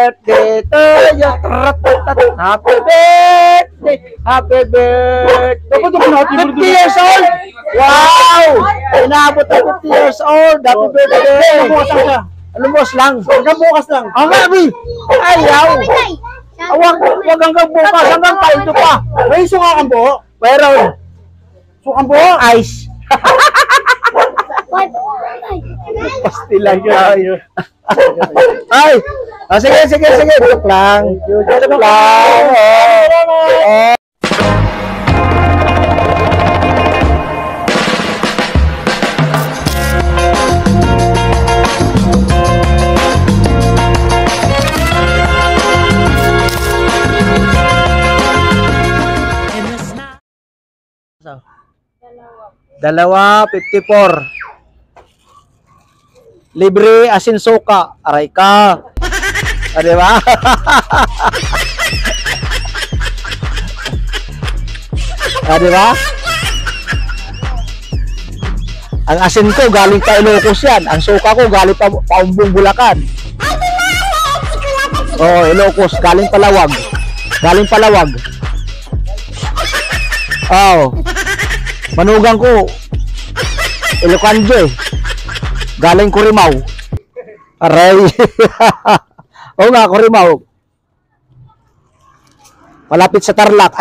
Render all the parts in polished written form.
birthday to you. Happy birthday. Happy birthday. 50 years old. Wow! Inabot na 50 years old. Happy birthday. Lumos lang. Hanggang bukas lang. Hanggang abi. Ayaw. Wag hanggang bukas. Hanggang kaito pa. May suka kang buho. Meron. Sukang buho. Ice. Pastilan kayo. Ay. Sige. Joke lang. Joke lang. Dalawa, 54. Libre asin suka. Aray ka. Di ba? Di ba? Ang asin ko galing pa Ilocos yan. Ang suka ko galing pa Paumbong Bulacan. Oh, Ilocos. Galing Palawag. Oh. Manugang ko Ilocano. Galing Curimaw. Aray. Oo nga, Curimaw. Malapit sa Tarlac.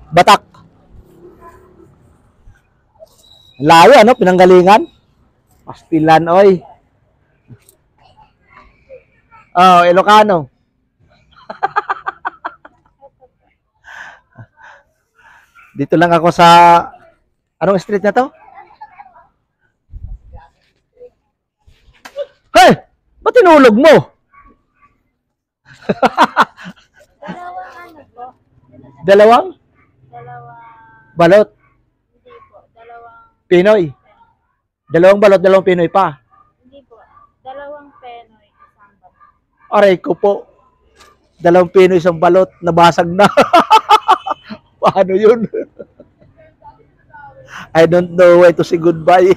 Batak. Layo, ano? Pinanggalingan. Pastilan, oy. Oh, Ilocano. Dito lang ako sa... Anong street na to? Hey! Ba't tinulog mo? Dalawang balot? Hindi po. Pinoy? Dalawang balot, dalawang Pinoy pa? Hindi po. Dalawang Penoy, isang balot. Aray ko po. Dalawang Pinoy, isang balot. Nabasag na. Paano yun? I don't know why to say goodbye.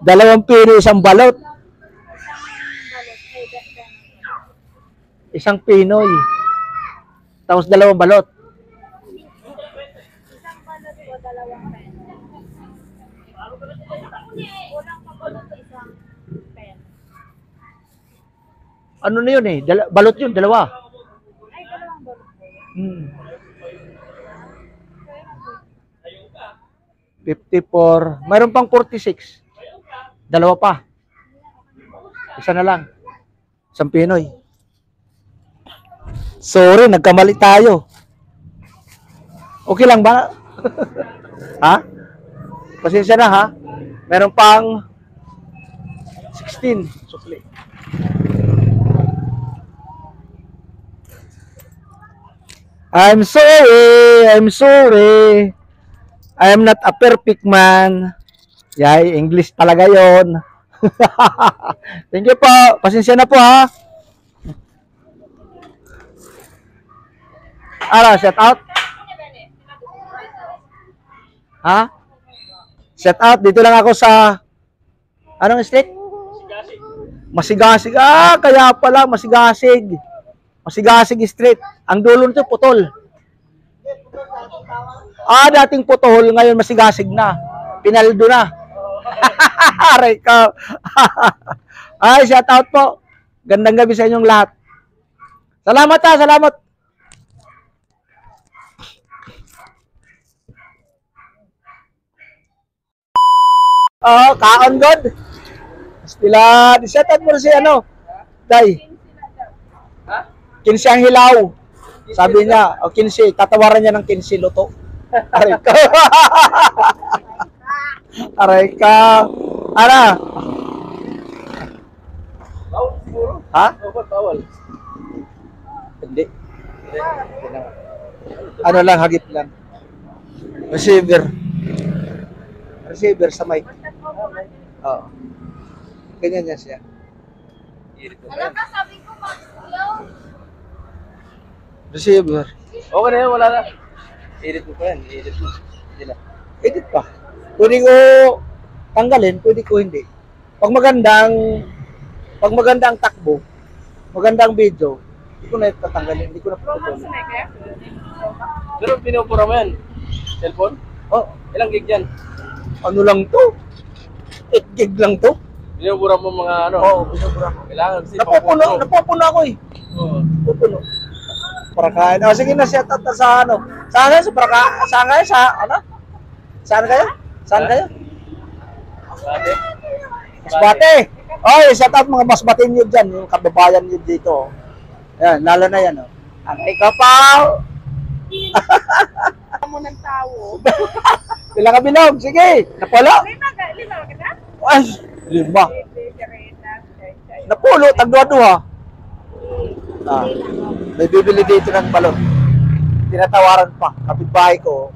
Dalawang Pinoy, isang balot. Isang Pinoy. Tapos dalawang balot. Isang balot po, dalawang Penoy. Unang pabalot, isang Penoy. Ano na yun eh? Balot yun, dalawa. Ay, dalawang balot po. 54. Mayroon pang 46. Dalawa pa. Isa na lang. Isang Pinoy. Sorry, nagkamali tayo. Okay lang ba? Ha? Pasensya na ha. Meron pang 16. Sukli. I'm sorry. I am not a perfect man. Yay, English talaga yon. Thank you po. Pasensya na po ha. Shout out. Ha? Shout out. Dito lang ako sa anong street? Masigasig. Kaya pala Masigasig. Masigasig Street. Ang dulo nito putol. Dating putol, ngayon Masigasig na. Pinaldo na. Aray ka. Ay, shout out po. Gandang gabi sa inyong lahat. Salamat ha, salamat. Kaon God. Stila, shout out mo si ano? Day. 15 ang hilaw. Sabi niya, 15, tatawaran niya ng 15 luto. Aray ka. Aray ka. Ara. Bawal siguro. Ha? Bawal. Hindi. Ano lang, hagip lang. Receiver sa mic. Oo. Ganyan niya siya. Alam ka, sabi ko, mag-slow. Receiver. Okay na yun, wala na. Edit mo pa yan, edit mo. Hindi na. Edit pa. Kunin ko tanggalin, pwede ko hindi. Pag magandang takbo, magandang video, hindi ko na tatanggalin, hindi ko na puputulin. Pero pinupura mo yan. Cellphone? Oh, Ilang gig yan? ano lang to? 8 gig lang to? Pinupura mo mga ano? Oo, binubura ko. Kailangan kasi Napupuno ako eh. Oo. Pupuno. Parakain. Oh, sige na, shout out na sa ano. Saan kayo? Sa saan kayo? Sa ano? Saan kayo? Saan kayo? Sabi? Masbate. Oy, shout out mga Masbate nyo dyan. Yung kababayan nyo dito. Ayan, lalo na yan. Oh. Ang ikapaw. Mo ng tao. Pila ka bilog? Sige. Napolo. Lima ka na? Ay, 5. Napulo, tagduwa-duwa. Ah, may bibili dito ng balon. Tinatawaran pa. Kapitbahay ko.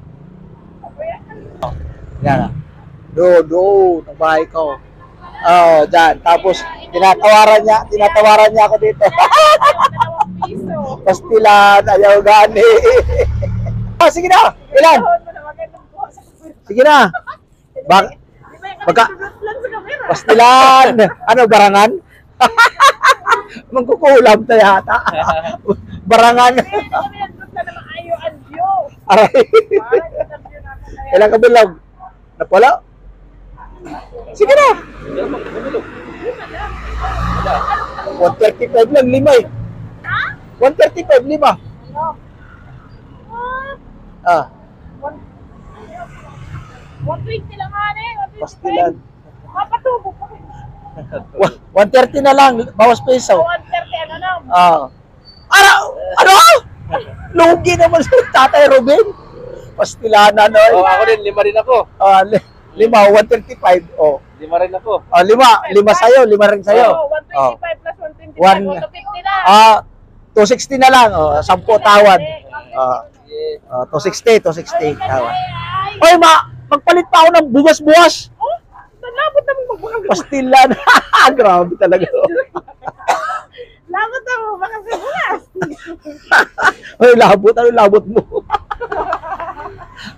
Oh, yan ah. Do, ng bahay ko. Oh, dyan. Tapos, tinatawaran niya ako dito. Pastilan, ayaw gani. Ah, sige na. Ilan? Sige na. Pastilan. Ano, barangan? Magkukulam na yata. Barangan. Aray. Ilang kabilog? Napala? Sige na. 135 lang, 5 eh. 135, 5. Ah, 120 lang nga eh. pastilan. Mapatubo pa. 130 na lang, bawas peso. 130 ano na. Ah. Ano? Lugi naman si Tatay Ruben. Pastilanan, no? Oh, ako din, 5 rin ako. Ah, 5, 135. Oh. 5 rin ako. Ah, 5 sa'yo, 5 rin sa'yo. Oh, 125 plus 125. One. 150 na. Ah, 260 na lang. Oh, 10 tawad. Ah, Yeah. 260 tawad. Oy, magpalit pa ako ng bugas-bugas. Oh, labot na mo magbukang. Pastilan. Grabe talaga. Labot na mo baka sa bukas. Oy, labot. Ano labot mo?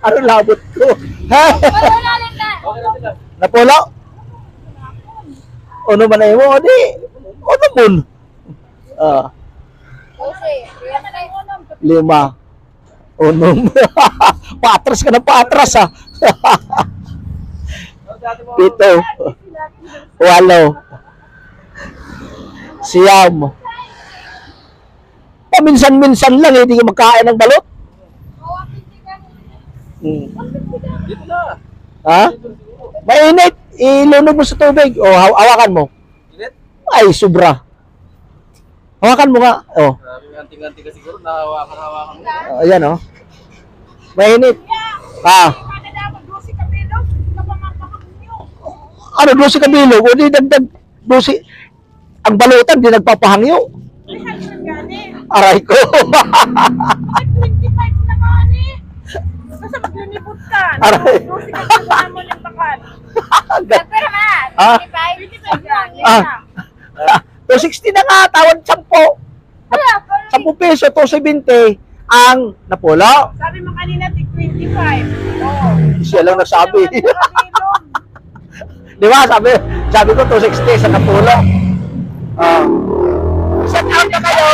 Ano labot ko? Ha? Okay na sila. Napulo? Ano man ay mo? Di. Ano mun? Ah, Okay. Kaya na lang unang. 5. Unom. Patras ka na patras ha. 7. 8. Siyam. Paminsan-minsan lang, hindi ka magkain ng balot. Hmm. Dito na. Ha? Mainit. Ilunod mo sa tubig. O, hawakan mo. Init? Ay, sobra. Hawakan mo nga. O, Anting-anting ka siguro. Nahawakan mo. ayan o. Mainit. Ah. Ano, 12 kabilog? O, di dagdag 12. Ang balutan, di nagpapahangyo. Aray ko. 25 na ka ni. Basta maglunibot ka. Aray. Kasi kasi mo ng bakal. Pero man, Ah. 25 lang. Ah. 260 na nga, tawad 10. 10 peso, 270 ang napulo. Sabi mo kanina, 25. Oo. Siya lang nagsabi. Di ba? Sabi ko 260 sa napulo. Ah. Shout out na kayo!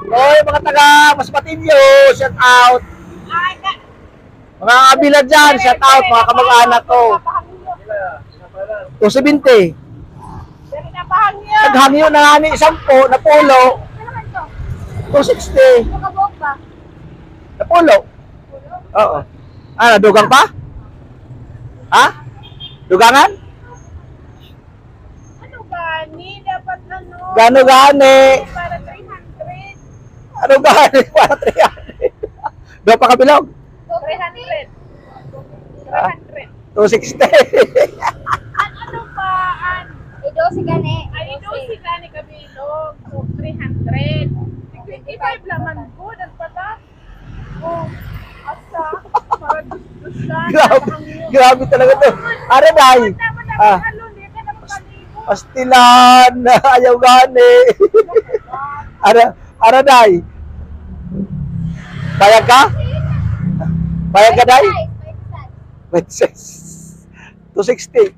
Oy, mga taga Masbatilyo, shout out! Mga kabilan dyan, shout out, mga kamag-anak ko. 270. Naghangyo na nga ni 10, napulo. 260. Napulo. Oo. Ah, dugang pa? Ha? Dugangan? Ano ba ni? Dapat ano? Gano gani? Para 300. Ano gani? Para 300. Doon pa kabilog? 300. 300. 260. Ano ba? Idosi gani. Ay, dosi ka ni Kabilog. So, 300. 25 laman po. Nagpata. Oh, asa. Para dus ka. Grabe talaga to. Ano day? Ah, pastilan. Ayaw gani. Ano day? Bayag ka? Bayag ka day? Wait, 260.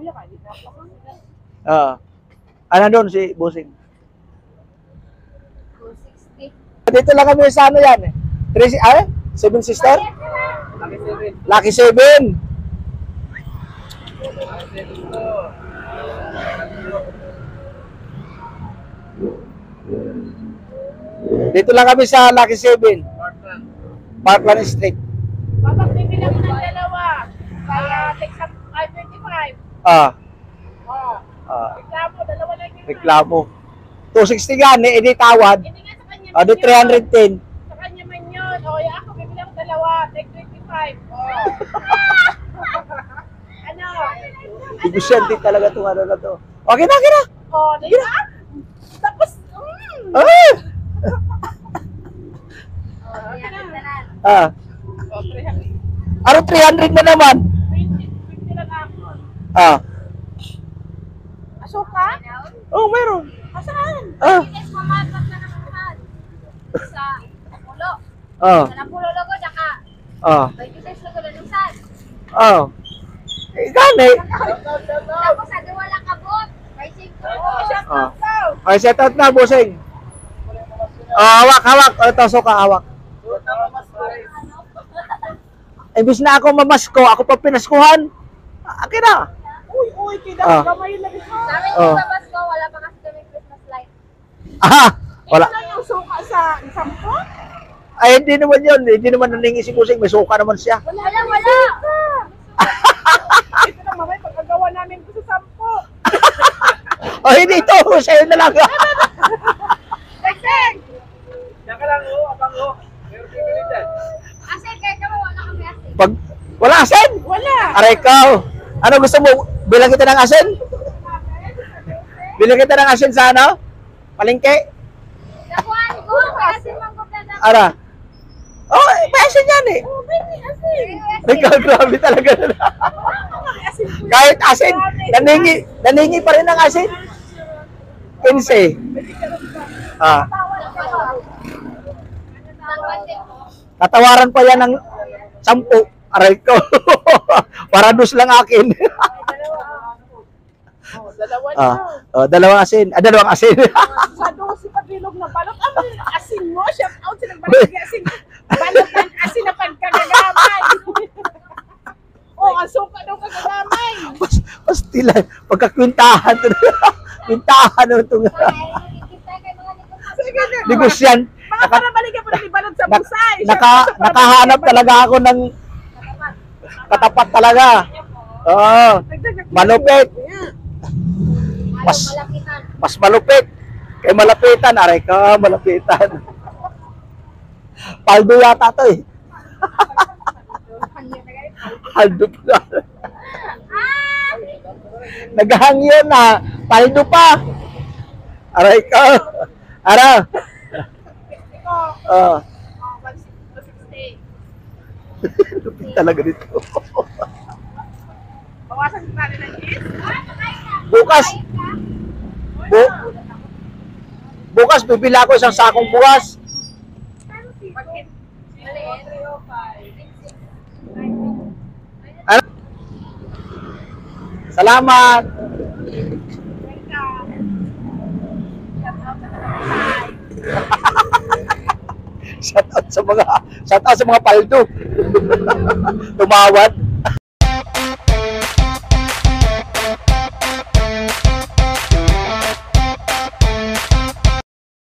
Kuya, kahit na ako. Ano doon si Busing? 260. Dito lang kami sa ano yan eh. Seven Sister? Lucky Seven. Dito lang kami sa Lucky Seven. Parkland Street. Babak, bibili ako ng dalawa. Kaya, take some, 25. Ah, Oh, ah, reklamo, dalawa lang yun. reklamo. 260 gani, edi tawad. Hindi nga sa kanya O, di 310. Sa kanya man yun. O, ako, bibili ako dalawa. Take 25. Oh. Ano? Negosyante talaga itong ano na to. Okay na, okay na. Oh, di ba? Tapos, Ah! Ayan, tanan. Ah, Oh, 300. ano 300 na naman? 20 lang ako. Ah, Asuka? oh, meron. Asaan? Ah, Yes, mamapat na naman. Sa Napulo. ah, Sa Napulo logo, naka. ah, 26 logo na nusan. ah. Eh, gani. Tapos sa duwala kabot. Pricing ko. Oh, shout Ah. out daw. Ay, set out na, Busing. Ah, hawak, hawak. Ito, suka, hawak. Imbis na ako mamasko, ako pa pinaskuhan. Akin na. Uy, Ah. gamay na dito. Sa amin Oh. yung babas ko, wala pa kasi kami Christmas light. Ah, wala. Ito lang yung suka sa isang po? Ay, hindi naman yun. Hindi naman naningi si Busing. May suka naman siya. Wala, wala. Ito lang mamay, pagkagawa namin ko sa 10. Oh, hindi ito. Sa'yo na lang. Tekseng! Diyan ka lang, oh, abang, oh. Meron bibili dyan. Asin, kahit naman wala kami asin. Pag, wala asin. Wala. Aray ka. Ano gusto mo? Bilang kita ng asin? Bilang kita ng asin sa ano? Palengke? Nakuhaan ko, may asin mang gupla na. Ara. Oh, may asin yan eh. Oh, baby, asin. Ikaw, grabe talaga. Asin po. Kahit asin, naningi pa rin ng asin. 15. Ah, Bawal ka ba? Tawad din ko. tatawaran pa yan ng 10. Aray ko. Para dus lang akin. Oh, dalawa na. Ah, oh, dalawang asin. Dalawang asin. Sa doon si Pabilog na balot. Ano yung asin mo? Shout out silang balot ng asin. Balot ng asin na pagkagagamay. Oh, ang suka daw kagagamay. Pastila. Pagkakwintahan. Kwintahan na itong Kita kay mga negosyo. Sige na. negosyan. Baka para balikan mo na ni balot sa busay. Nakahanap talaga ako ng katapat talaga. Oo. Malupit. Mas- Malakitan. Mas malupit. Kay malapitan. Aray ka, malapitan. Paldo yata to eh. Paldo pa. Ah! Naghahangyo na. Paldo pa. Aray ka. Ara. Ito. Oh. 160. Lupit talaga dito. Bawasan sa tali ng cheese. Bukas. Bukas bibila ko isang sakong bukas. Bakit? Ano? Salamat. Shout out sa mga paldo. Tumawad.